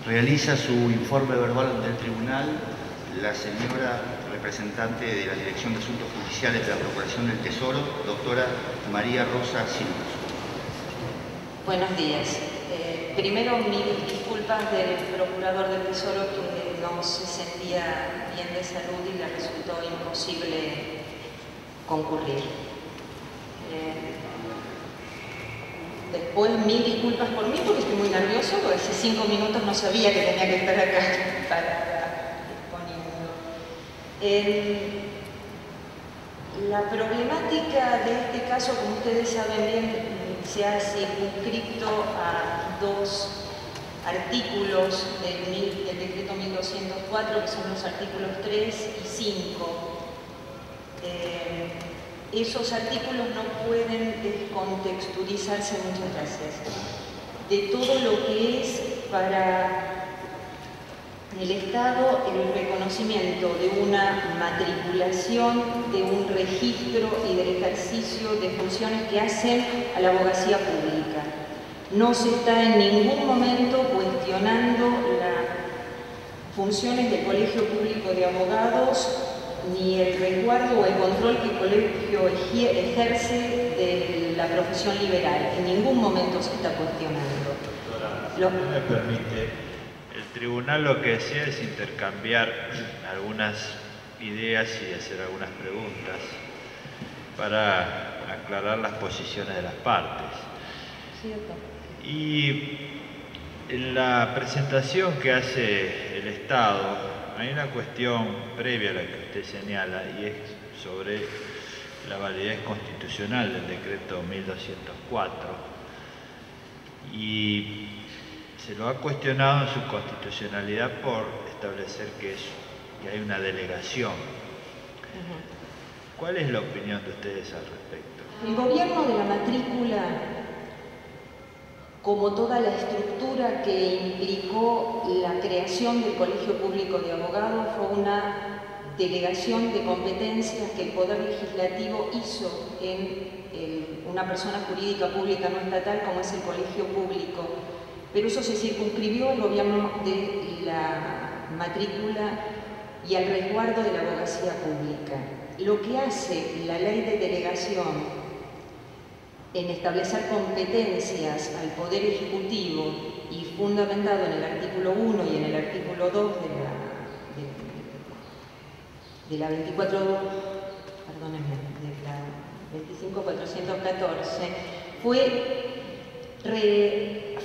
Realiza su informe verbal ante el tribunal la señora representante de la Dirección de Asuntos Judiciales de la Procuración del Tesoro, doctora María Rosa Silva. Buenos días. Primero, mis disculpas del Procurador del Tesoro, que no se sentía bien de salud y le resultó imposible concurrir. Después, mil disculpas por mí, porque estoy muy nervioso, porque hace 5 minutos no sabía que tenía que estar acá para exponiendo. La problemática de este caso, como ustedes saben bien, se ha circunscrito a 2 artículos del decreto 1204, que son los artículos 3 y 5. Esos artículos no pueden descontextualizarse muchas veces de todo lo que es para el Estado el reconocimiento de una matriculación, de un registro y del ejercicio de funciones que hacen a la abogacía pública. No se está en ningún momento cuestionando las funciones del Colegio Público de Abogados ni el resguardo o el control que el colegio ejerce de la profesión liberal. En ningún momento se está cuestionando. Doctora, si usted me permite, el tribunal lo que desea es intercambiar algunas ideas y hacer algunas preguntas para aclarar las posiciones de las partes. ¿Cierto? Y en la presentación que hace el Estado, hay una cuestión previa a la que usted señala, y es sobre la validez constitucional del decreto 1204. Y se lo ha cuestionado en su constitucionalidad por establecer que hay una delegación. ¿Cuál es la opinión de ustedes al respecto? El gobierno de la matrícula, como toda la estructura que implicó la creación del Colegio Público de Abogados, fue una delegación de competencias que el Poder Legislativo hizo en una persona jurídica pública no estatal como es el Colegio Público, pero eso se circunscribió al gobierno de la matrícula y al resguardo de la abogacía pública. Lo que hace la ley de delegación en establecer competencias al Poder Ejecutivo y fundamentado en el artículo 1 y en el artículo 2 de la 25.414 fue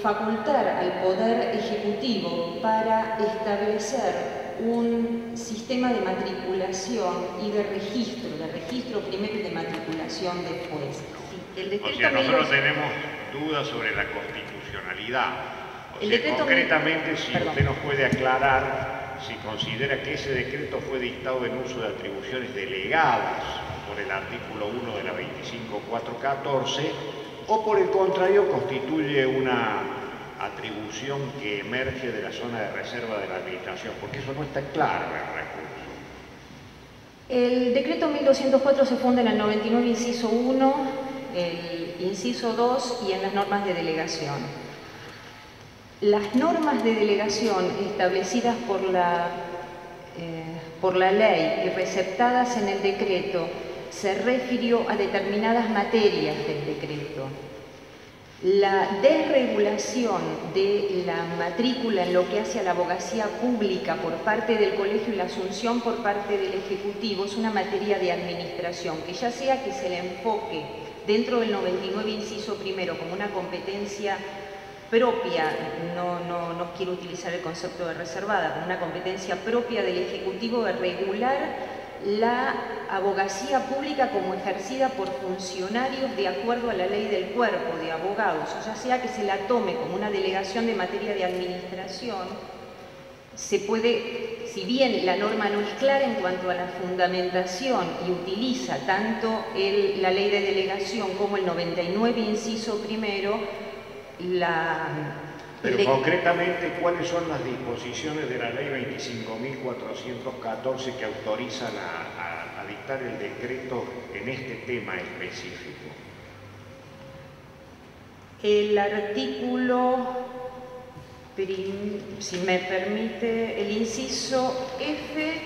facultar al Poder Ejecutivo para establecer un sistema de matriculación y de registro primero y de matriculación después. O sea, nosotros tenemos dudas sobre la constitucionalidad. O sea, concretamente, si usted nos puede aclarar si considera que ese decreto fue dictado en uso de atribuciones delegadas por el artículo 1 de la 25.414 o por el contrario constituye una atribución que emerge de la zona de reserva de la administración, porque eso no está claro en el recurso. El decreto 1204 se funda en el 99, inciso 1, el inciso 2 y en las normas de delegación. Las normas de delegación establecidas por la ley y receptadas en el decreto se refirió a determinadas materias del decreto. La desregulación de la matrícula en lo que hace a la abogacía pública por parte del colegio y la asunción por parte del Ejecutivo es una materia de administración, que ya sea que se le enfoque dentro del 99 inciso primero como una competencia propia, no quiero utilizar el concepto de reservada, como una competencia propia del Ejecutivo de regular la abogacía pública como ejercida por funcionarios de acuerdo a la ley del cuerpo de abogados, o ya sea que se la tome como una delegación de materia de administración, se puede, si bien la norma no es clara en cuanto a la fundamentación y utiliza tanto la ley de delegación como el 99 inciso primero, Pero concretamente, ¿cuáles son las disposiciones de la ley 25.414 que autorizan a dictar el decreto en este tema específico? El artículo Si me permite, el inciso F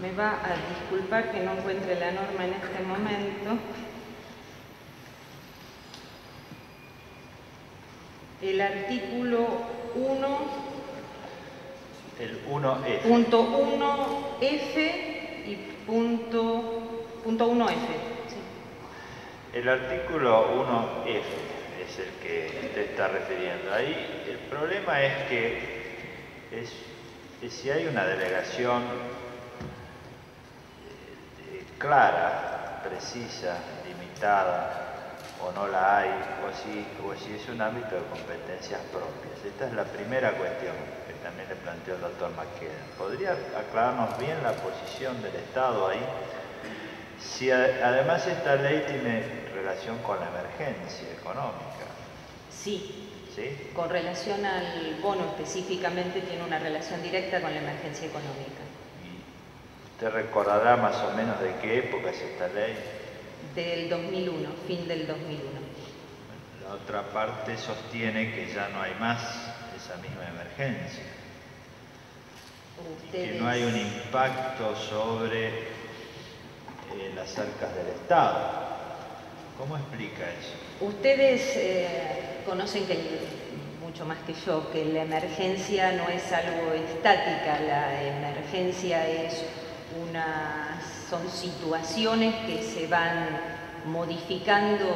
me va a disculpar que no encuentre la norma en este momento. El artículo 1, el 1F. Punto 1F y punto 1F. Sí. El artículo 1F es el que te está refiriendo. Ahí el problema es que si hay una delegación clara, precisa, limitada, o no la hay, o si es un ámbito de competencias propias. Esta es la primera cuestión que también le planteó el doctor Maqueda. ¿Podría aclararnos bien la posición del Estado ahí? Si además esta ley tiene relación con la emergencia económica. Sí. ¿Sí? Con relación al bono específicamente tiene una relación directa con la emergencia económica. ¿Usted recordará más o menos de qué época es esta ley? Del 2001, fin del 2001. La otra parte sostiene que ya no hay más esa misma emergencia. Y que no hay un impacto sobre las arcas del Estado. ¿Cómo explica eso? Ustedes conocen mucho más que yo que la emergencia no es algo estática, la emergencia son situaciones que se van modificando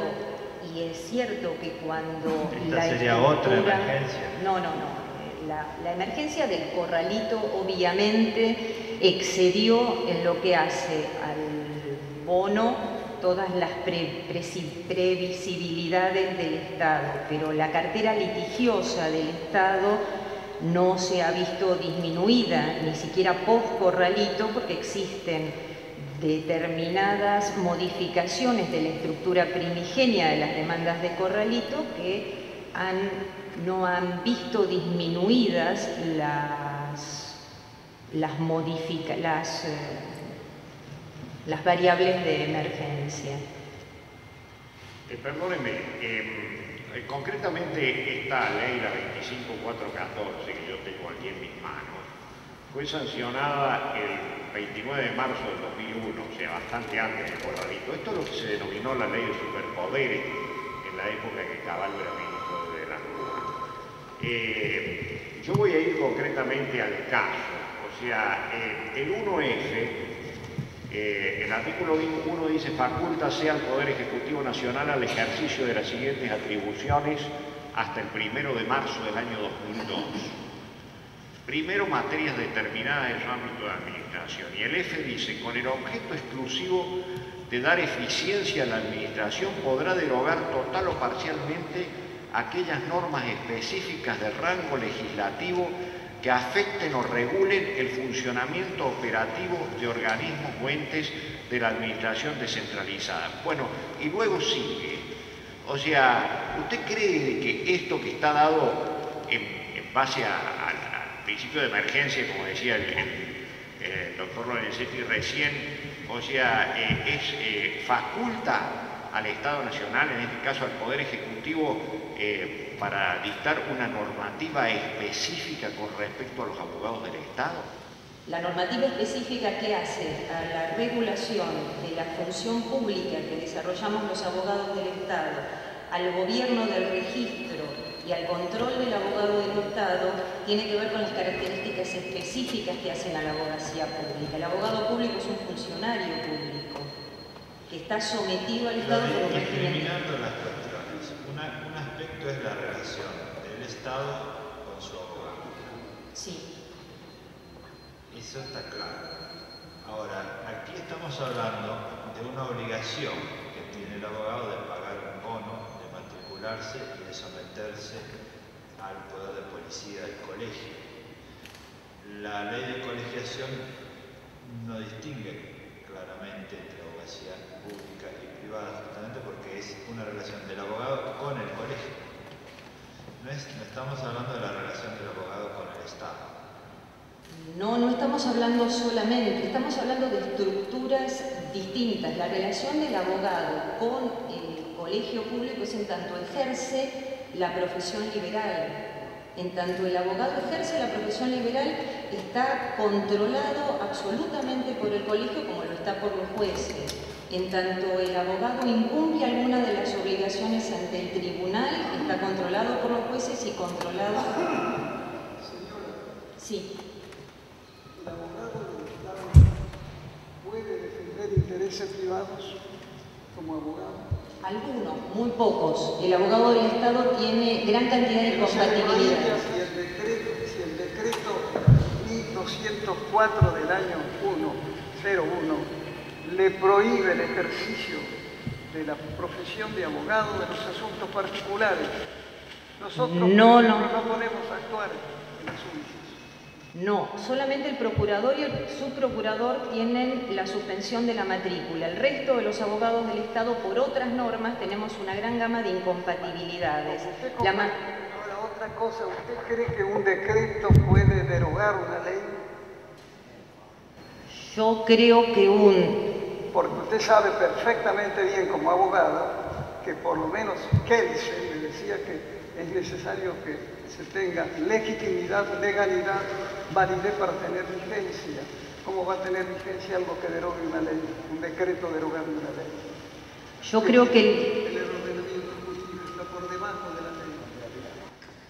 y es cierto que cuando ¿Esta sería otra emergencia? No. La emergencia del corralito obviamente excedió en lo que hace al bono todas las previsibilidades del Estado, pero la cartera litigiosa del Estado no se ha visto disminuida, ni siquiera post-corralito, porque existen determinadas modificaciones de la estructura primigenia de las demandas de corralito que no han visto disminuidas las variables de emergencia. Perdóneme, concretamente esta ley, la 25414, que yo tengo aquí en mis manos, fue sancionada el 29 de marzo del 2001, o sea, bastante antes del corralito. Esto es lo que se denominó la ley de superpoderes en la época que Caballo era ministro de la Rúa. Yo voy a ir concretamente al caso, o sea, el 1F, el artículo 1 dice: facúltase al Poder Ejecutivo Nacional al ejercicio de las siguientes atribuciones hasta el 1 de marzo del año 2002. Primero, materias determinadas en su ámbito de administración. Y el F dice: con el objeto exclusivo de dar eficiencia a la administración, podrá derogar total o parcialmente aquellas normas específicas de rango legislativo que afecten o regulen el funcionamiento operativo de organismos o entes de la administración descentralizada. Bueno, y luego sigue. O sea, ¿usted cree que esto que está dado en base al principio de emergencia, como decía el doctor Lorenzetti recién, o sea, faculta al Estado Nacional, en este caso al Poder Ejecutivo, para dictar una normativa específica con respecto a los abogados del Estado? La normativa específica que hace a la regulación de la función pública que desarrollamos los abogados del Estado, al gobierno del registro y al control del abogado del Estado, tiene que ver con las características específicas que hacen a la abogacía pública. El abogado público es un funcionario público que está sometido al Estado por un régimen. Discriminando las cuestiones. Un aspecto es la relación del Estado con su abogado. Sí. Eso está claro. Ahora, aquí estamos hablando de una obligación que tiene el abogado de pagar un bono, de matricularse y de someterse al poder de policía del colegio. La ley de colegiación no distingue claramente entre abogacía pública y privada, justamente porque es una relación del abogado con el colegio. No estamos hablando de la relación del abogado con el Estado. No estamos estamos hablando solamente, estamos hablando de estructuras distintas. La relación del abogado con el colegio público es en tanto ejerce la profesión liberal. En tanto el abogado ejerce la profesión liberal, está controlado absolutamente por el colegio como lo está por los jueces. En tanto el abogado incumple alguna de las obligaciones ante el tribunal, está controlado por los jueces y controlado... Sí. ¿El abogado del Estado puede defender intereses privados como abogado? Algunos, muy pocos. El abogado del Estado tiene gran cantidad de incompatibilidades. Si el decreto 1204 del año 01 le prohíbe el ejercicio de la profesión de abogado de los asuntos particulares, nosotros no podemos actuar en los juicios. No, solamente el procurador y el subprocurador tienen la suspensión de la matrícula. El resto de los abogados del Estado, por otras normas, tenemos una gran gama de incompatibilidades. Ahora, otra cosa, ¿usted cree que un decreto puede derogar una ley? Yo creo que Porque usted sabe perfectamente bien como abogado que por lo menos Kelsen me decía que es necesario que se tenga legitimidad, legalidad, validez para tener vigencia. ¿Cómo va a tener vigencia algo que derogue una ley, un decreto derogando una ley? Yo creo que el ordenamiento jurídico está por debajo de la ley.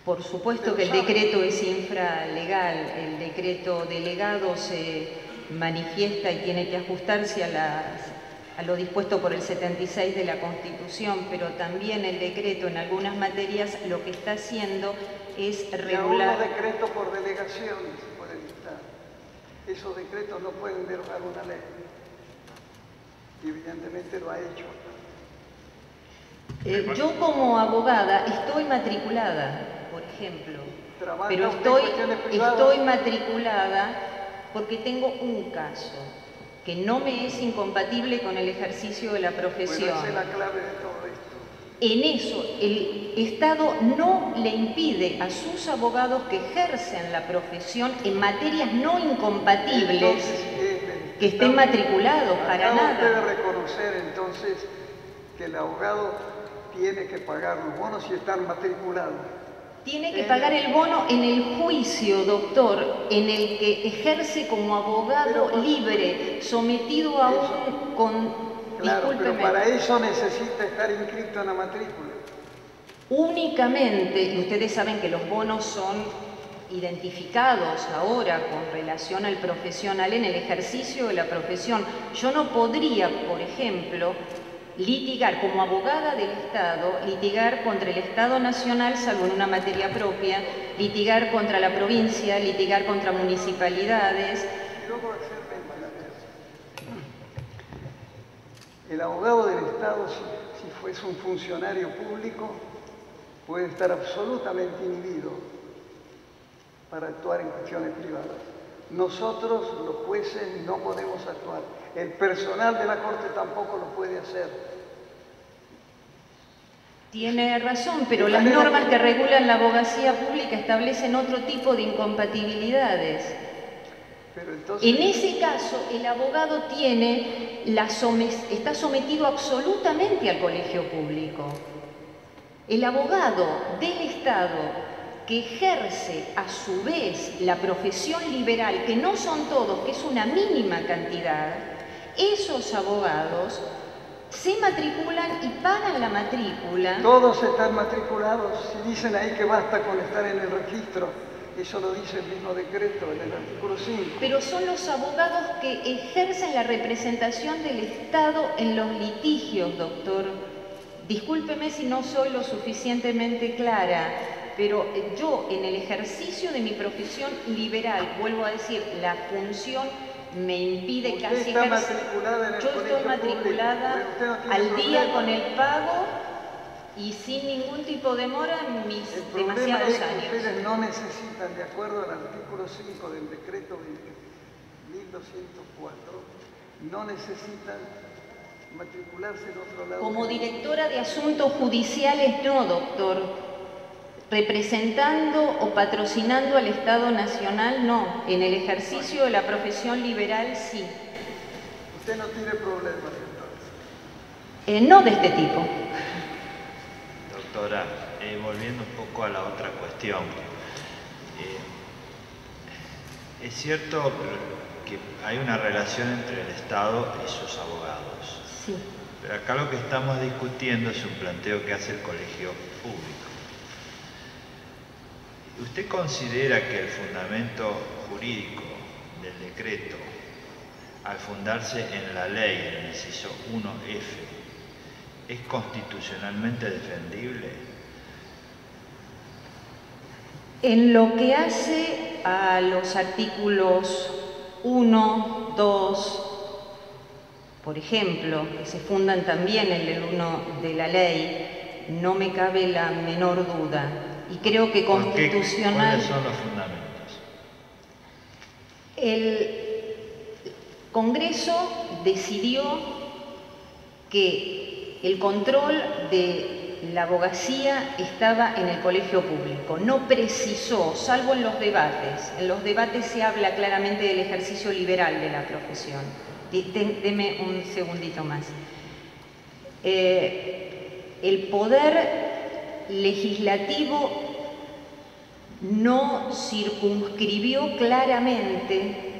Por supuesto que el decreto es infralegal. El decreto delegado se manifiesta y tiene que ajustarse a lo dispuesto por el 76 de la Constitución, pero también el decreto en algunas materias lo que está haciendo es regular... Y aún los decretos por delegación se pueden dictar. Esos decretos no pueden derogar una ley. Y evidentemente lo ha hecho. Yo como abogada estoy matriculada, por ejemplo, pero estoy matriculada porque tengo un caso que no me es incompatible con el ejercicio de la profesión. Bueno, esa es la clave de todo esto. En eso, el Estado no le impide a sus abogados que ejercen la profesión en materias no incompatibles Entonces, que estén matriculados, para nada. Usted debe reconocer entonces que el abogado tiene que pagar los bonos y estar matriculado. Tiene que pagar el bono en el juicio, doctor, en el que ejerce como abogado libre, sometido a un... Claro, discúlpeme, pero para eso necesita estar inscrito en la matrícula. Únicamente, y ustedes saben que los bonos son identificados ahora con relación al profesional en el ejercicio de la profesión. Yo no podría, por ejemplo, litigar como abogada del Estado, litigar contra el Estado Nacional, salvo en una materia propia, litigar contra la provincia, litigar contra municipalidades. El abogado del Estado, si fuese un funcionario público, puede estar absolutamente inhibido para actuar en cuestiones privadas. Nosotros, los jueces, no podemos actuar. El personal de la Corte tampoco lo puede hacer. Tiene razón, pero las normas que regulan la abogacía pública establecen otro tipo de incompatibilidades. Pero entonces... En ese caso, el abogado está sometido absolutamente al colegio público. El abogado del Estado que ejerce a su vez la profesión liberal, que no son todos, que es una mínima cantidad, esos abogados se matriculan y pagan la matrícula. Todos están matriculados. Si dicen ahí que basta con estar en el registro, eso lo dice el mismo decreto en el artículo 5. Pero son los abogados que ejercen la representación del Estado en los litigios, doctor. Discúlpeme si no soy lo suficientemente clara, pero yo en el ejercicio de mi profesión liberal, vuelvo a decir, la función me impide casi ejercer. Yo estoy matriculada al día con el pago y sin ningún tipo de demora en mis demasiados años. Ustedes no necesitan, de acuerdo al artículo 5 del decreto 1204, no necesitan matricularse en otro lado. Como directora de asuntos judiciales, no, doctor. representando o patrocinando al Estado Nacional, no. En el ejercicio de la profesión liberal, sí. ¿Usted no tiene problemas entonces? No de este tipo. Doctora, volviendo un poco a la otra cuestión. Es cierto que hay una relación entre el Estado y sus abogados. Sí. Pero acá lo que estamos discutiendo es un planteo que hace el colegio público. ¿Usted considera que el fundamento jurídico del decreto, al fundarse en la ley, en el inciso 1F, es constitucionalmente defendible? En lo que hace a los artículos 1, 2, por ejemplo, que se fundan también en el 1 de la ley, no me cabe la menor duda. Y creo que constitucional... ¿Cuáles son los fundamentos? El Congreso decidió que el control de la abogacía estaba en el colegio público. No precisó, salvo en los debates. En los debates se habla claramente del ejercicio liberal de la profesión. Deme un segundito más. El poder legislativo no circunscribió claramente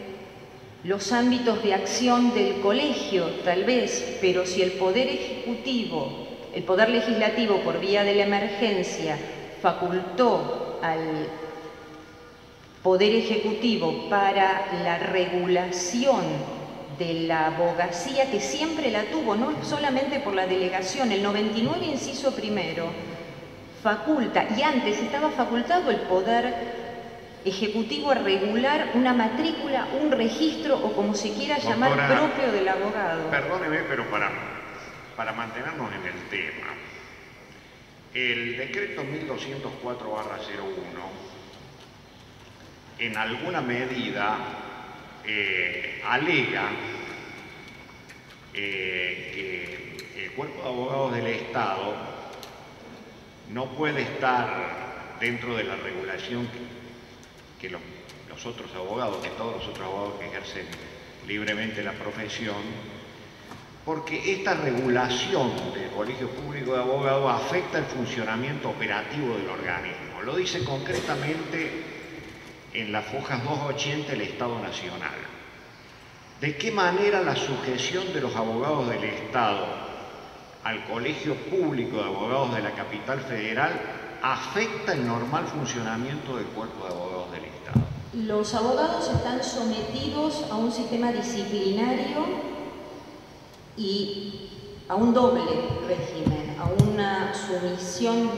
los ámbitos de acción del colegio, tal vez, pero si el poder ejecutivo, el poder legislativo por vía de la emergencia facultó al poder ejecutivo para la regulación de la abogacía, que siempre la tuvo, no solamente por la delegación, el 99 inciso primero faculta, y antes estaba facultado el poder ejecutivo a regular una matrícula, un registro o como se quiera llamar, doctora, propio del abogado. Perdóneme, pero para mantenernos en el tema, el decreto 1204/01 en alguna medida alega que el cuerpo de abogados del Estado no puede estar dentro de la regulación que los otros abogados, que todos los otros abogados que ejercen libremente la profesión, porque esta regulación del Colegio Público de Abogados afecta el funcionamiento operativo del organismo. Lo dice concretamente en las hojas 280 del Estado Nacional. ¿De qué manera la sujeción de los abogados del Estado al Colegio Público de Abogados de la Capital Federal afecta el normal funcionamiento del Cuerpo de Abogados del Estado? Los abogados están sometidos a un sistema disciplinario y a un doble régimen, a una sumisión,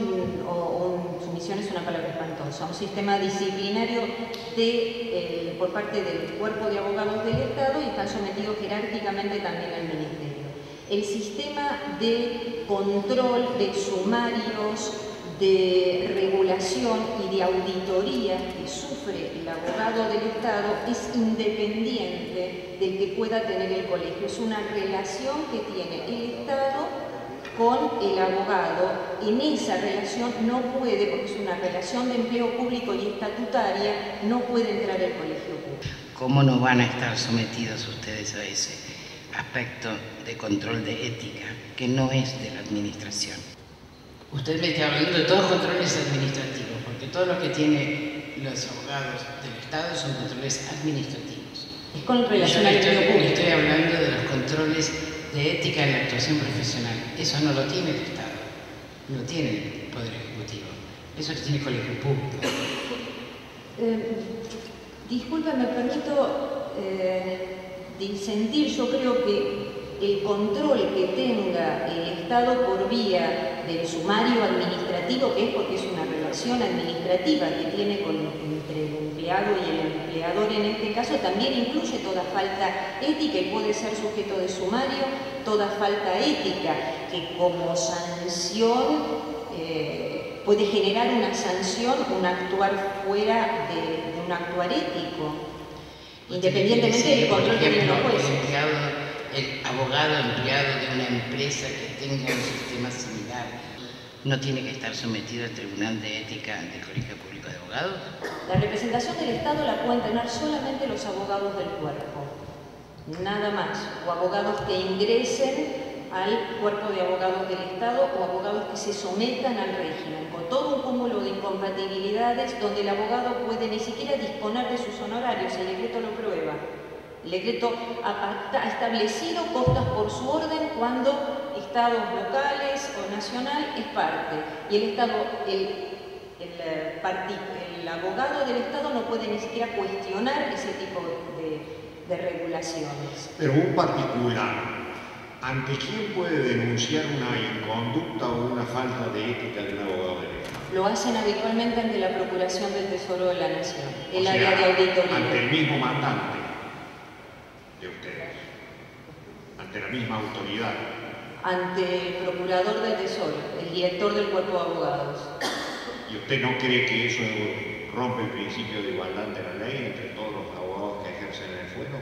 sumisión es una palabra espantosa, a un sistema disciplinario por parte del Cuerpo de Abogados del Estado, y están sometidos jerárquicamente también al Ministerio. El sistema de control de sumarios, de regulación y de auditoría que sufre el abogado del Estado es independiente del que pueda tener el colegio. Es una relación que tiene el Estado con el abogado. En esa relación no puede, porque es una relación de empleo público y estatutaria, no puede entrar el colegio público. ¿Cómo no van a estar sometidos ustedes a ese aspecto de control de ética que no es de la administración? Usted me está hablando de todos controles administrativos, porque todo lo que tienen los abogados del Estado son controles administrativos. Es con relación al empleo público. Estoy hablando de los controles de ética en la actuación profesional. Eso no lo tiene el Estado, lo tiene el Poder Ejecutivo. Eso lo tiene el Colegio Público. Disculpa, me permito disentir. Yo creo que el control que tenga el Estado por vía del sumario administrativo, que es porque es una relación administrativa que tiene entre el empleado y el empleador en este caso, también incluye toda falta ética y puede ser sujeto de sumario, toda falta ética que como sanción puede generar una sanción, un actuar fuera de un actuar ético, independientemente del control que tienen los jueces. El abogado empleado de una empresa que tenga un sistema similar no tiene que estar sometido al Tribunal de Ética del Colegio Público de Abogados? La representación del Estado la pueden tener solamente los abogados del cuerpo, nada más, o abogados que ingresen al cuerpo de abogados del Estado o abogados que se sometan al régimen, con todo un cúmulo de incompatibilidades donde el abogado puede ni siquiera disponer de sus honorarios, el decreto lo prueba. El decreto ha establecido costas por su orden cuando estados locales o nacional es parte, y el Estado, el abogado del Estado no puede ni siquiera cuestionar ese tipo de regulaciones. Pero un particular, ¿ante quién puede denunciar una inconducta o una falta de ética de un abogado del Estado? Lo hacen habitualmente ante la Procuración del Tesoro de la Nación, el área de auditoría. Ante el mismo mandante de ustedes, ante la misma autoridad. Ante el Procurador del Tesoro, el director del Cuerpo de Abogados. ¿Y usted no cree que eso rompe el principio de igualdad de la ley entre todos los abogados que ejercen en el fuero?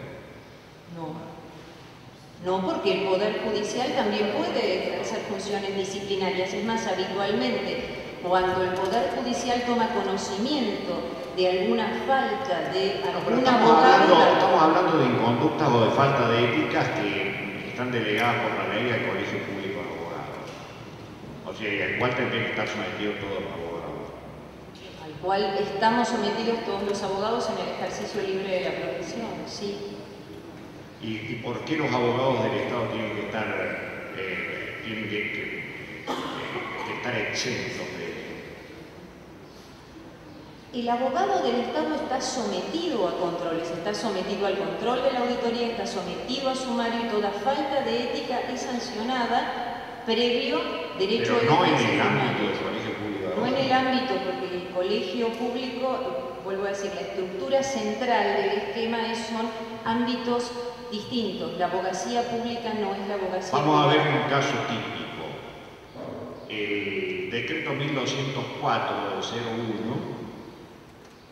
No, porque el Poder Judicial también puede ejercer funciones disciplinarias. Es más, habitualmente, cuando el Poder Judicial toma conocimiento de alguna falta de algún abogado... Estamos hablando de inconductas o de falta de éticas que están delegadas por la ley al Colegio Público de Abogados. O sea, al cual tendrían que estar sometidos todos los abogados. Al cual estamos sometidos todos los abogados en el ejercicio libre de la profesión, sí. ¿Y por qué los abogados del Estado tienen que estar, estar exentos de eso? El abogado del Estado está sometido a controles, está sometido al control de la auditoría, está sometido a sumario y toda falta de ética es sancionada previo derecho Pero no en ejercicio el ámbito humano. del Colegio Público. No en el ámbito, porque el colegio público, vuelvo a decir, la estructura central del esquema son ámbitos distintos. La abogacía pública no es la abogacía Vamos a ver privada. un caso típico. El decreto 1204 del 01,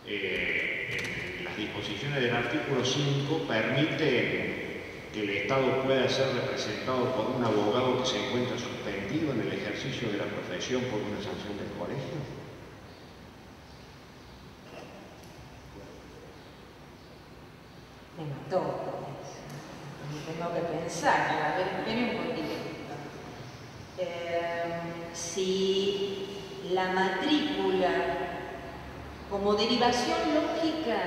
en las disposiciones del artículo 5, permite que el Estado pueda ser representado por un abogado que se encuentra suspendido en el ejercicio de la profesión por una sanción del colegio. Me mató. Tengo que pensar, a ver, esperen un poquito. Si la matrícula, como derivación lógica,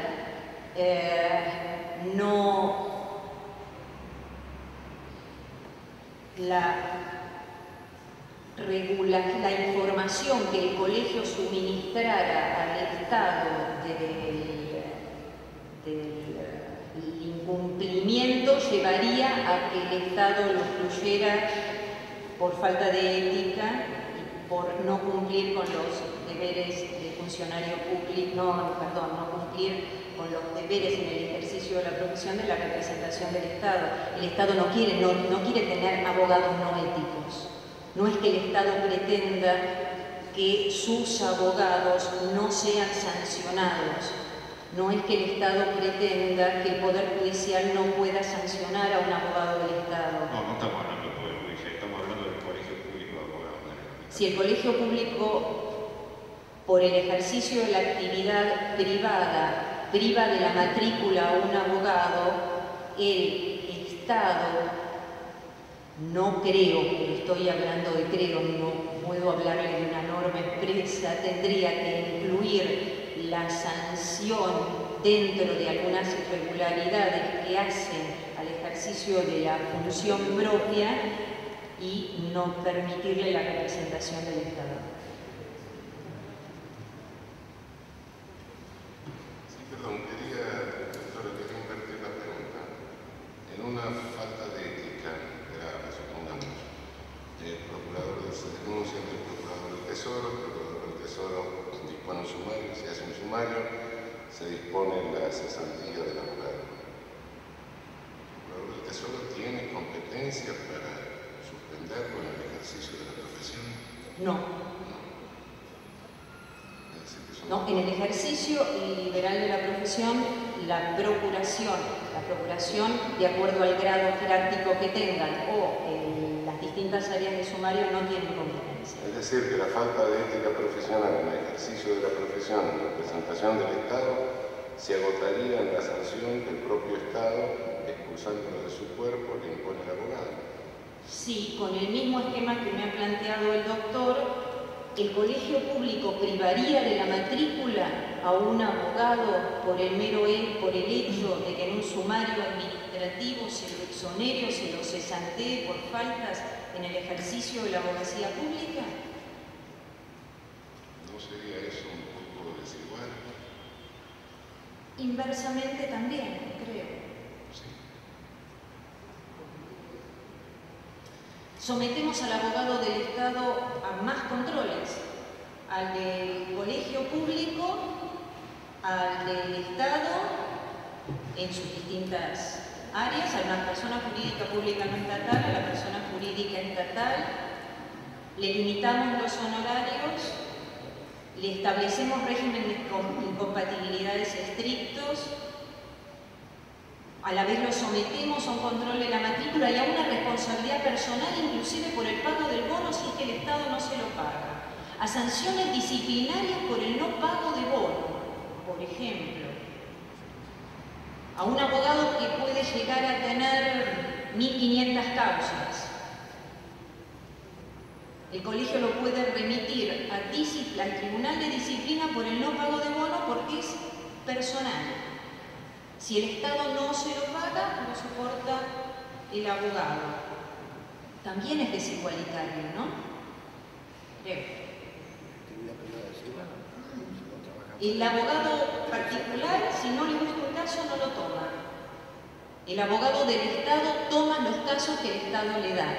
la información que el colegio suministrara al Estado del incumplimiento llevaría a que el Estado lo excluyera por falta de ética y por no cumplir con los deberes de funcionario público, no cumplir con los deberes en el ejercicio de la profesión de la representación del Estado. El Estado no quiere tener abogados no éticos. No es que el Estado pretenda que sus abogados no sean sancionados. No es que el Estado pretenda que el Poder Judicial no pueda sancionar a un abogado del Estado. No estamos hablando del Poder Judicial, estamos hablando del Colegio Público de Abogados. Si el Colegio Público, por el ejercicio de la actividad privada, priva de la matrícula a un abogado, el Estado, no creo, estoy hablando de creo, no puedo hablarle de una norma expresa, tendría que incluir la sanción dentro de algunas irregularidades que hacen al ejercicio de la función propia y no permitirle la representación del Estado. Sí, perdón, doctora, quería invertir la pregunta. En una falta de ética grave, supongamos, el procurador se denuncia ante el procurador del Tesoro dispone un sumario, se hace un sumario, se dispone la cesantía del abogado. ¿El procurador del Tesoro tiene competencia para suspenderlo en el ejercicio de la profesión? No. No, en el ejercicio liberal de la profesión, la procuración, de acuerdo al grado jerárquico que tengan o en las distintas áreas de sumario, no tienen competencia. decir. Es decir, que la falta de ética profesional en el ejercicio de la profesión en representación del Estado se agotaría en la sanción que el propio Estado, expulsándolo de su cuerpo, le impone al abogado. Sí, con el mismo esquema que me ha planteado el doctor, el colegio público privaría de la matrícula a un abogado por el hecho de que en un sumario administrativo se lo exonere o se lo cesantee por faltas en el ejercicio de la abogacía pública. ¿No sería eso un poco desigual? Inversamente también, creo. Sí. Sometemos al abogado del Estado a más controles, al del colegio público, al del Estado en sus distintas áreas, a una persona jurídica pública no estatal, a la persona jurídica estatal, le limitamos los honorarios, le establecemos régimen de incompatibilidades estrictos, a la vez lo sometemos a un control de la matrícula y a una responsabilidad personal, inclusive por el pago del bono si es que el Estado no se lo paga, a sanciones disciplinarias por el no pago de bono, por ejemplo, a un abogado que puede llegar a tener 1.500 causas. El colegio lo puede remitir al Tribunal de Disciplina por el no pago de bono porque es personal. Si el Estado no se lo paga, lo soporta el abogado. También es desigualitario, ¿no? Creo. El abogado particular, si no le gusta un caso, no lo toma. El abogado del Estado toma los casos que el Estado le da.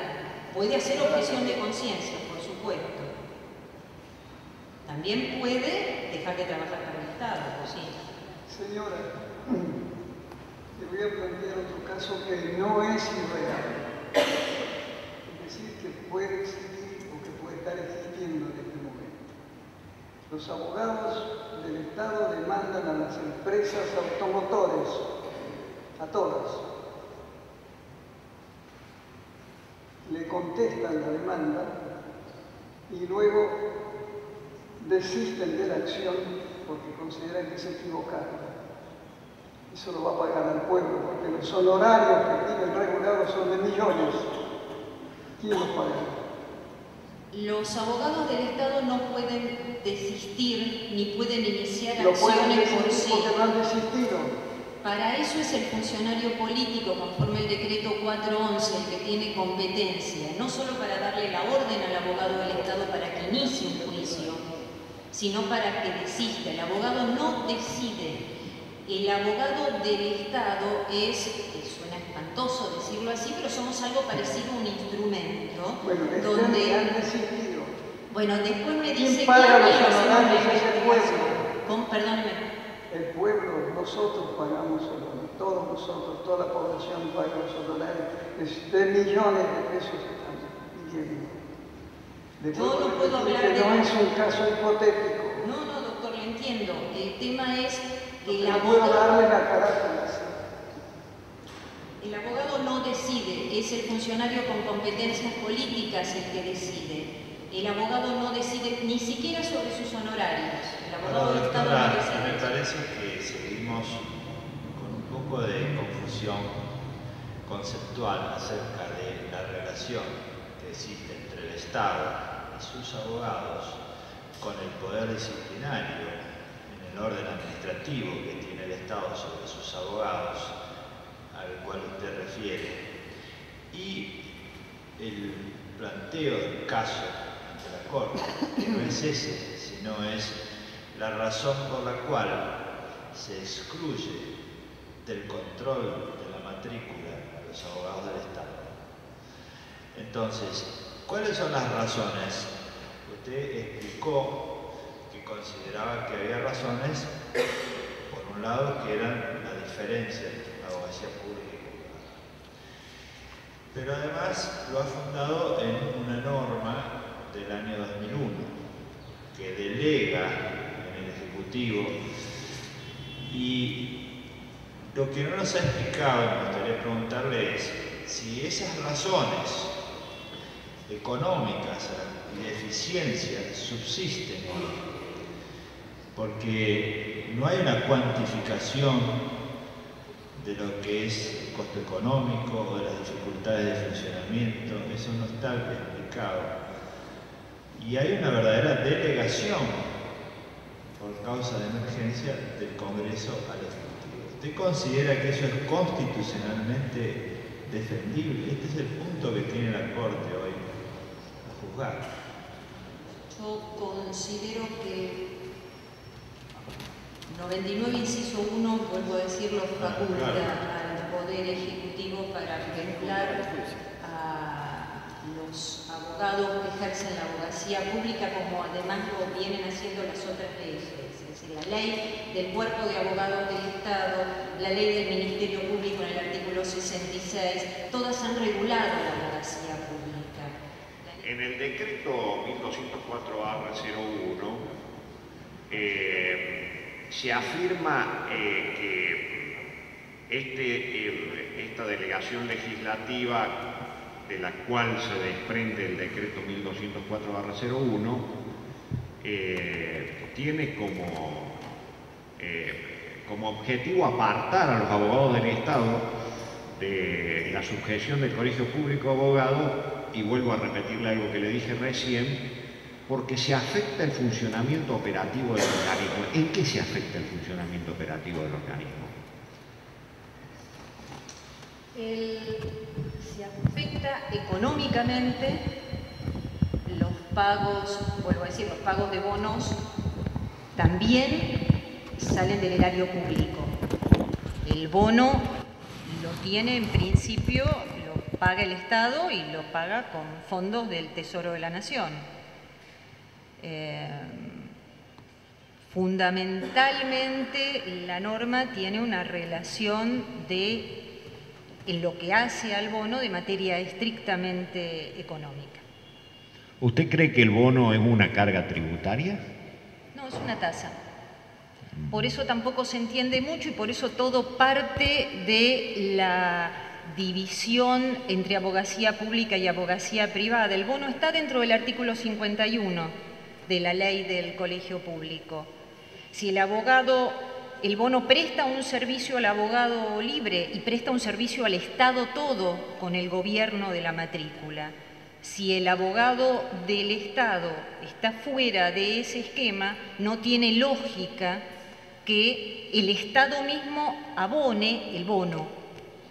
Puede hacer objeción de conciencia, por supuesto. También puede dejar de trabajar para el Estado, ¿sí? Señora, le voy a plantear otro caso que no es irreal. Es decir, que puede existir o que puede estar existiendo en este momento. Los abogados del Estado demandan a las empresas automotores, a todas. Le contestan la demanda y luego desisten de la acción porque consideran que se equivocaron. Eso lo va a pagar al pueblo, porque los honorarios que tienen regulados son de millones. ¿Quién los paga? Los abogados del Estado no pueden desistir ni pueden iniciar Lo pueden acciones por desistir sí. porque no han desistido. Para eso es el funcionario político, conforme el decreto 411, el que tiene competencia, no solo para darle la orden al abogado del Estado para que inicie un juicio, sino para que desista. El abogado no decide. El abogado del Estado es, suena espantoso decirlo así, pero somos algo parecido a un instrumento. Bueno, donde han desistido. Bueno, después me dice ¿Quién paga los que honorarios a ese pueblo? Perdóneme. El pueblo, nosotros pagamos honorarios, todos nosotros, toda la población paga los honorarios de millones de pesos que están pidiendo. Yo no puedo hablar que de... no es un caso hipotético. No, doctor, le entiendo. El tema es que el No puedo darle abogado... la carácter. El abogado no decide, es el funcionario con competencias políticas el que decide. El abogado no decide ni siquiera sobre sus honorarios. El abogado del Estado no decide. Me parece que seguimos con un poco de confusión conceptual acerca de la relación que existe entre el Estado y sus abogados con el poder disciplinario en el orden administrativo que tiene el Estado sobre sus abogados, al cual usted refiere, y el planteo del caso ante la Corte, que no es ese, sino es la razón por la cual se excluye del control de la matrícula a los abogados del Estado. Entonces, ¿cuáles son las razones? Usted explicó que consideraba que había razones, por un lado, que eran la diferencia entre la abogacía pública y privada. Pero además lo ha fundado en una norma del año 2001 que delega en el Ejecutivo, y lo que no nos ha explicado, me gustaría preguntarle, es si esas razones económicas y de eficiencia subsisten hoy, porque no hay una cuantificación de lo que es el costo económico o de las dificultades de funcionamiento, eso no está explicado. Y hay una verdadera delegación por causa de emergencia del Congreso al Ejecutivo. ¿Usted considera que eso es constitucionalmente defendible? Este es el punto que tiene la Corte hoy a juzgar. Yo considero que 99 inciso 1, vuelvo a decirlo, faculta al Poder Ejecutivo para contemplar a los abogados que ejercen la abogacía pública, como además lo vienen haciendo las otras leyes. Es decir, la ley del Cuerpo de Abogados del Estado, la ley del Ministerio Público en el artículo 66, todas han regulado la abogacía pública. En el decreto 1204/01 se afirma que esta delegación legislativa, de la cual se desprende el decreto 1204/01, tiene como objetivo apartar a los abogados del Estado de la sujeción del Colegio Público de Abogados, y vuelvo a repetirle algo que le dije recién, porque se afecta el funcionamiento operativo del organismo. ¿En qué se afecta el funcionamiento operativo del organismo? Se afecta económicamente los pagos, vuelvo a decir, los pagos de bonos también salen del erario público. El bono lo tiene en principio, lo paga el Estado y lo paga con fondos del Tesoro de la Nación. Fundamentalmente la norma tiene una relación en lo que hace al bono de materia estrictamente económica. ¿Usted cree que el bono es una carga tributaria? No, es una tasa. Por eso tampoco se entiende mucho y por eso todo parte de la división entre abogacía pública y abogacía privada. El bono está dentro del artículo 51 de la ley del colegio público. Si el bono presta un servicio al abogado libre y presta un servicio al Estado todo con el gobierno de la matrícula. Si el abogado del Estado está fuera de ese esquema, no tiene lógica que el Estado mismo abone el bono.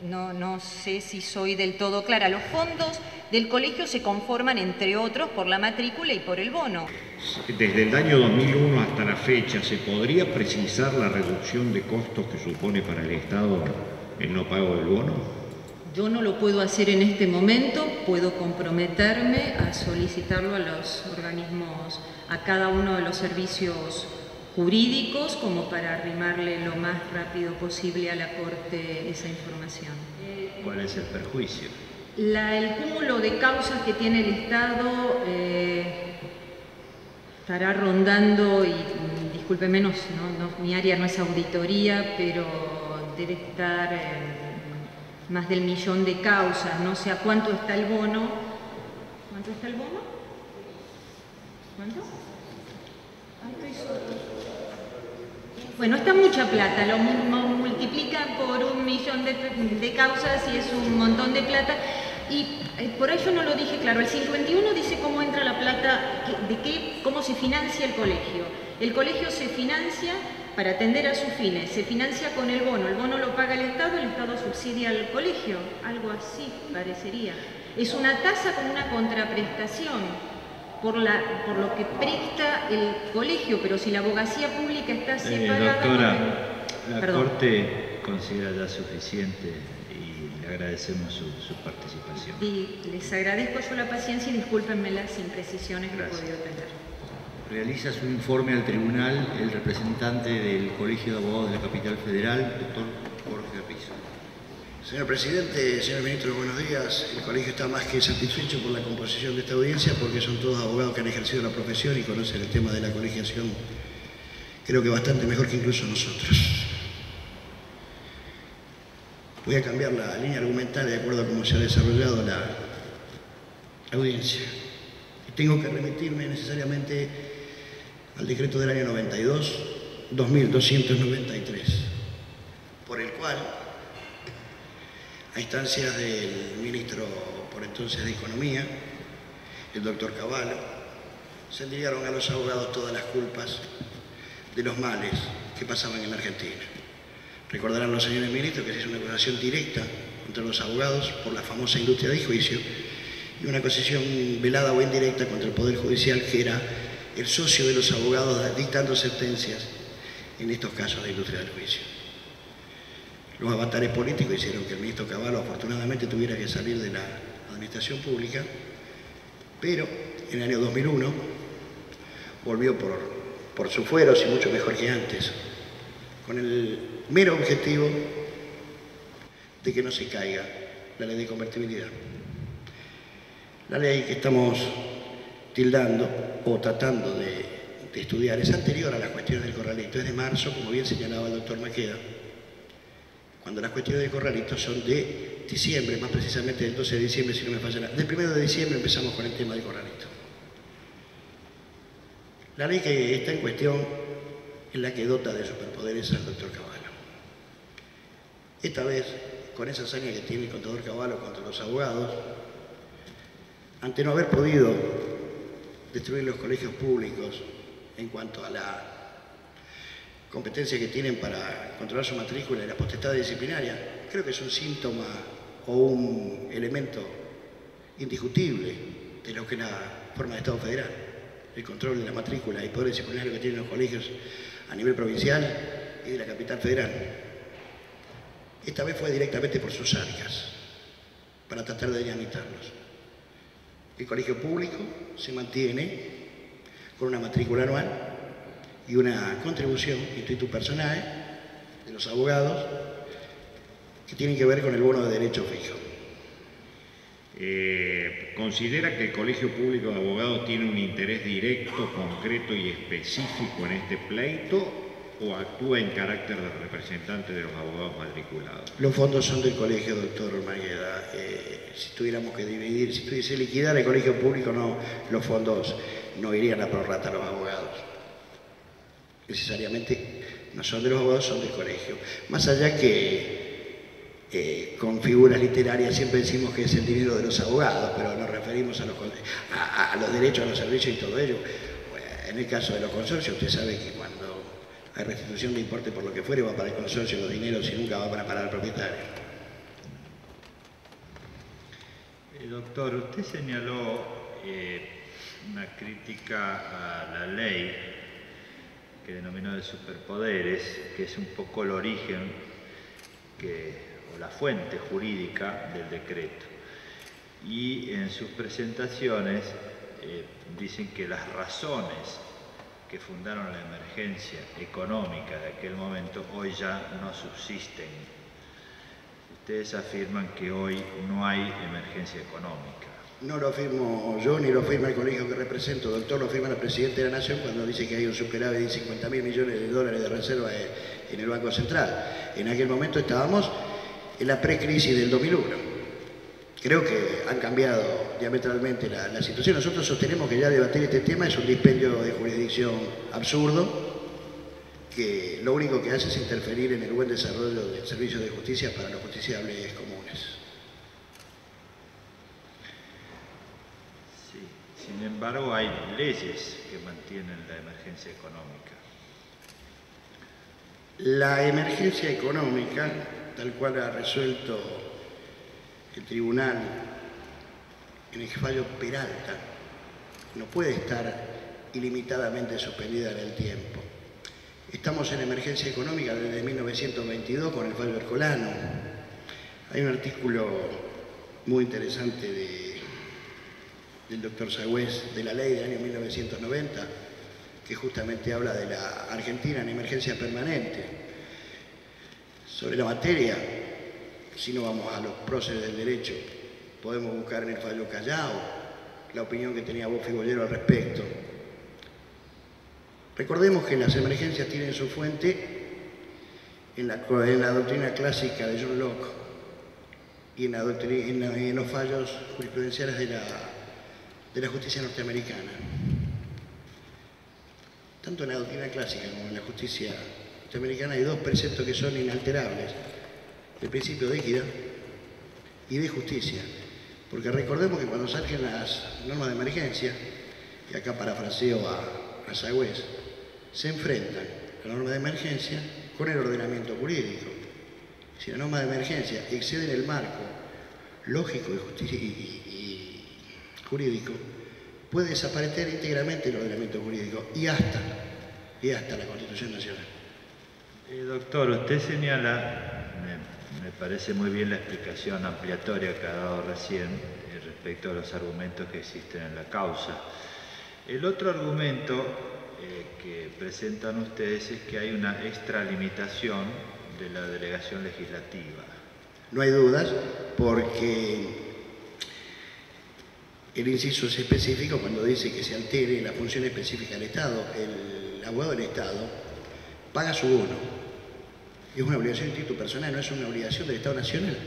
No sé si soy del todo clara. Los fondos del colegio se conforman, entre otros, por la matrícula y por el bono. Desde el año 2001 hasta la fecha, ¿se podría precisar la reducción de costos que supone para el Estado el no pago del bono? Yo no lo puedo hacer en este momento, puedo comprometerme a solicitarlo a los organismos, a cada uno de los servicios jurídicos, como para arrimarle lo más rápido posible a la Corte esa información. ¿Cuál es el perjuicio? El cúmulo de causas que tiene el Estado estará rondando, y discúlpeme, mi área no es auditoría, pero debe estar más del 1.000.000 de causas. No sé a cuánto está el bono. ¿Cuánto está el bono? ¿Cuánto? Bueno, está mucha plata, lo multiplican por 1.000.000 de causas y es un montón de plata. Y por ahí yo no lo dije claro, el 51 dice cómo entra la plata, cómo se financia el colegio. El colegio se financia para atender a sus fines, se financia con el bono lo paga el Estado subsidia al colegio, algo así parecería. Es una tasa con una contraprestación por lo que presta el colegio, pero si la abogacía pública está separada... Doctora, la Corte considera ya suficiente y le agradecemos su participación. Y les agradezco yo la paciencia y discúlpenme las imprecisiones que he podido tener. Realiza su informe al tribunal el representante del Colegio de Abogados de la Capital Federal, doctor Jorge Rizzo. Señor presidente, señor ministro, buenos días. El colegio está más que satisfecho por la composición de esta audiencia porque son todos abogados que han ejercido la profesión y conocen el tema de la colegiación, creo que bastante mejor que incluso nosotros. Voy a cambiar la línea argumental de acuerdo a cómo se ha desarrollado audiencia. Tengo que remitirme necesariamente al decreto del año 92, 2293, por el cual, a instancias del ministro por entonces de Economía, el doctor Cavallo, se endiligaron a los abogados todas las culpas de los males que pasaban en la Argentina. Recordarán los señores ministros que se hizo una acusación directa contra los abogados por la famosa industria del juicio y una acusación velada o indirecta contra el Poder Judicial, que era el socio de los abogados dictando sentencias en estos casos de industria del juicio. Los avatares políticos hicieron que el ministro Cavallo afortunadamente tuviera que salir de la administración pública, pero en el año 2001 volvió por sus fueros y mucho mejor que antes, con el mero objetivo de que no se caiga la ley de convertibilidad. La ley que estamos tildando o tratando de estudiar es anterior a las cuestiones del corralito, es de marzo, como bien señalaba el doctor Maqueda, cuando las cuestiones del corralito son de diciembre, más precisamente del 12 de diciembre, si no me falla nada. Del 1 de diciembre empezamos con el tema del corralito. La ley que está en cuestión es la que dota de superpoderes al doctor Cavallo. Esta vez, con esa hazaña que tiene el contador Cavallo contra los abogados, ante no haber podido destruir los colegios públicos en cuanto a la competencia que tienen para controlar su matrícula y la potestad disciplinaria, creo que es un síntoma o un elemento indiscutible de lo que es la forma de Estado federal, el control de la matrícula y poder disciplinario que tienen los colegios a nivel provincial y de la capital federal. Esta vez fue directamente por sus arcas, para tratar de dinamitarlos. El colegio público se mantiene con una matrícula anual y una contribución instituto personal de los abogados que tienen que ver con el bono de derecho fijo. ¿Considera que el Colegio Público de Abogados tiene un interés directo, concreto y específico en este pleito o actúa en carácter de representante de los abogados matriculados? Los fondos son del colegio, doctor Maqueda. Si tuviéramos que dividir, si tuviese liquidar el colegio público, no, los fondos no irían a prorrata a los abogados. Necesariamente no son de los abogados, son del colegio. Más allá que con figuras literarias siempre decimos que es el dinero de los abogados, pero nos referimos a los derechos, a los servicios y todo ello. Bueno, en el caso de los consorcios, usted sabe que cuando hay restitución de importe por lo que fuere, va para el consorcio los dineros y nunca va para pagar al propietario. Doctor, usted señaló una crítica a la ley que denominó de superpoderes, que es un poco el origen o la fuente jurídica del decreto. Y en sus presentaciones dicen que las razones que fundaron la emergencia económica de aquel momento hoy ya no subsisten. Ustedes afirman que hoy no hay emergencia económica. No lo afirmo yo ni lo afirma el colegio que represento, doctor, lo afirma el presidente de la Nación cuando dice que hay un superávit de 50.000 millones de dólares de reserva en el Banco Central. En aquel momento estábamos en la precrisis del 2001. Creo que han cambiado diametralmente la situación. Nosotros sostenemos que ya debatir este tema es un dispendio de jurisdicción absurdo, que lo único que hace es interferir en el buen desarrollo del servicio de justicia para los justiciables comunes. Sí, sin embargo hay leyes que mantienen la emergencia económica. La emergencia económica, tal cual ha resuelto el tribunal en el fallo Peralta, no puede estar ilimitadamente suspendida en el tiempo. Estamos en emergencia económica desde 1922 con el fallo Ercolano. Hay un artículo muy interesante del doctor Sagüez de la ley del año 1990 que justamente habla de la Argentina en emergencia permanente. Sobre la materia, si no vamos a los próceres del derecho, podemos buscar en el fallo Callao la opinión que tenía Bofi Bollero al respecto. Recordemos que las emergencias tienen su fuente en la doctrina clásica de John Locke y en los fallos jurisprudenciales de la de la justicia norteamericana. Tanto en la doctrina clásica como en la justicia norteamericana hay dos preceptos que son inalterables: el principio de equidad y de justicia. Porque recordemos que cuando surgen las normas de emergencia, y acá parafraseo a Sagüez, se enfrentan la norma de emergencia con el ordenamiento jurídico. Si la norma de emergencia excede el marco lógico y jurídico, puede desaparecer íntegramente el ordenamiento jurídico y hasta la Constitución Nacional. Doctor, usted señala, me parece muy bien la explicación ampliatoria que ha dado recién respecto a los argumentos que existen en la causa. El otro argumento que presentan ustedes es que hay una extralimitación de la delegación legislativa. No hay dudas, porque el inciso es específico cuando dice que se altere la función específica del Estado. El abogado del Estado paga su bono. Es una obligación de título personal, no es una obligación del Estado Nacional.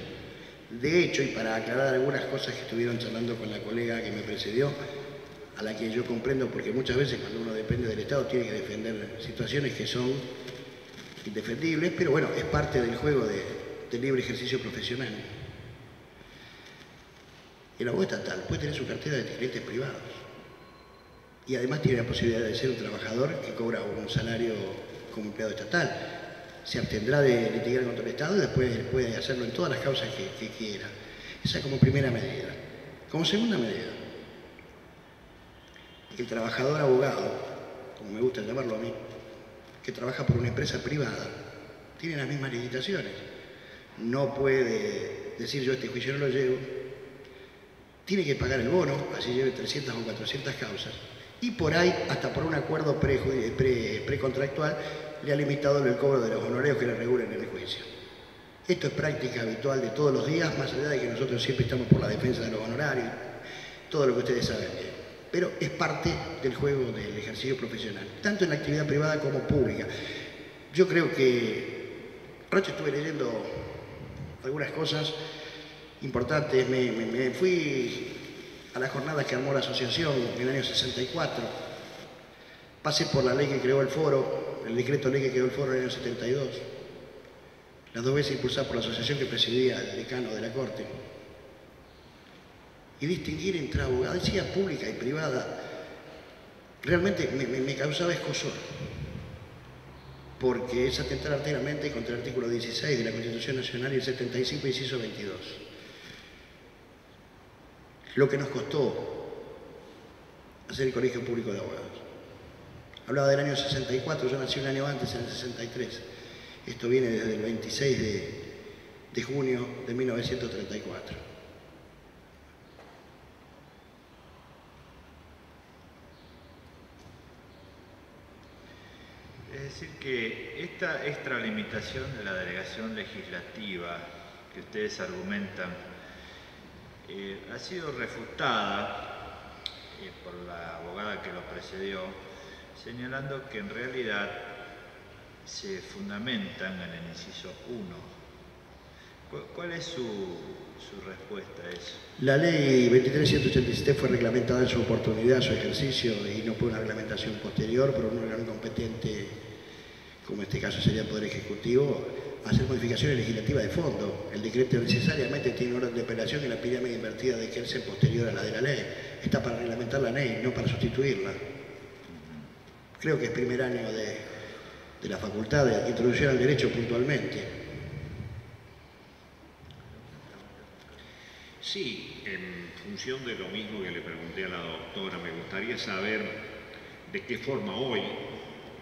De hecho, y para aclarar algunas cosas que estuvieron charlando con la colega que me precedió, a la que yo comprendo, porque muchas veces cuando uno depende del Estado tiene que defender situaciones que son indefendibles, pero bueno, es parte del juego del libre ejercicio profesional. El abogado estatal puede tener su cartera de clientes privados y además tiene la posibilidad de ser un trabajador que cobra un salario como empleado estatal. Se abstendrá de litigar contra el Estado y después puede hacerlo en todas las causas que quiera. Esa como primera medida. Como segunda medida, el trabajador abogado, como me gusta llamarlo a mí, que trabaja por una empresa privada, tiene las mismas limitaciones. No puede decir yo este juicio no lo llevo, tiene que pagar el bono, así lleve 300 o 400 causas, y por ahí, hasta por un acuerdo precontractual, le ha limitado el cobro de los honorarios que le regulen en el juicio. Esto es práctica habitual de todos los días, más allá de que nosotros siempre estamos por la defensa de los honorarios, todo lo que ustedes saben bien. Pero es parte del juego del ejercicio profesional, tanto en la actividad privada como pública. Yo creo que anoche estuve leyendo algunas cosas importantes, me fui a las jornadas que armó la asociación en el año 64, pasé por la ley que creó el foro, el decreto ley que creó el foro en el año 72, las dos veces impulsadas por la asociación que presidía el decano de la Corte. Y distinguir entre abogacía pública y privada realmente me causaba escozor, porque es atentar arteramente contra el artículo 16 de la Constitución Nacional y el 75, inciso 22. Lo que nos costó hacer el Colegio Público de Abogados. Hablaba del año 64, yo nací un año antes, en el 63. Esto viene desde el 26 de junio de 1934. Es decir, que esta extralimitación de la delegación legislativa que ustedes argumentan ha sido refutada por la abogada que lo precedió, señalando que en realidad se fundamentan en el inciso 1. ¿Cuál es su respuesta a eso? La ley 23.187 fue reglamentada en su oportunidad, su ejercicio, y no por una reglamentación posterior, por un órgano competente, como en este caso sería el Poder Ejecutivo, hacer modificaciones legislativas de fondo. El decreto necesariamente tiene un orden de operación y la pirámide invertida de que es posterior a la de la ley. Está para reglamentar la ley, no para sustituirla. Creo que es primer año de la facultad de introducir al derecho puntualmente. Sí, en función de lo mismo que le pregunté a la doctora, me gustaría saber de qué forma hoy,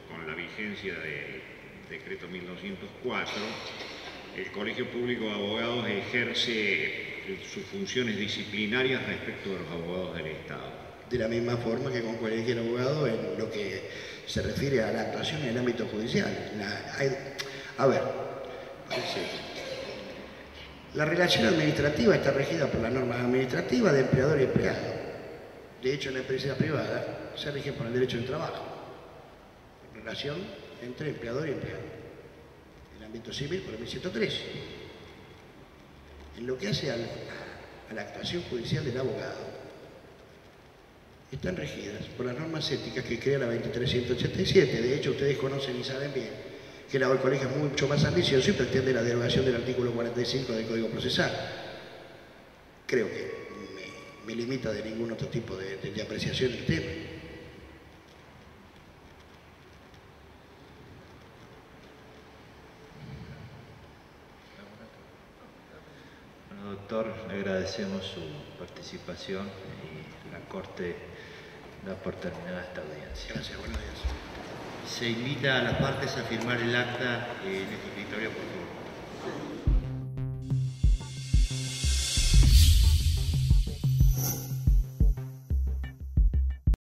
con la vigencia del decreto 1204, el Colegio Público de Abogados ejerce sus funciones disciplinarias respecto de los abogados del Estado. De la misma forma que con cualquier abogado en lo que se refiere a la actuación en el ámbito judicial. La relación administrativa está regida por las normas administrativas de empleador y empleado. De hecho, en la empresa privada se rige por el derecho del trabajo. Relación entre empleador y empleado. En el ámbito civil, por el 1113. En lo que hace a la actuación judicial del abogado, están regidas por las normas éticas que crea la 2387. De hecho, ustedes conocen y saben bien que el colegio es mucho más ambicioso y pretende la derogación del artículo 45 del Código Procesal. Creo que me limita de ningún otro tipo de apreciación el tema. Bueno, doctor, le agradecemos su participación y la Corte da por terminada esta audiencia. Gracias, buenos días. Se invita a las partes a firmar el acta en este escritorio, por favor.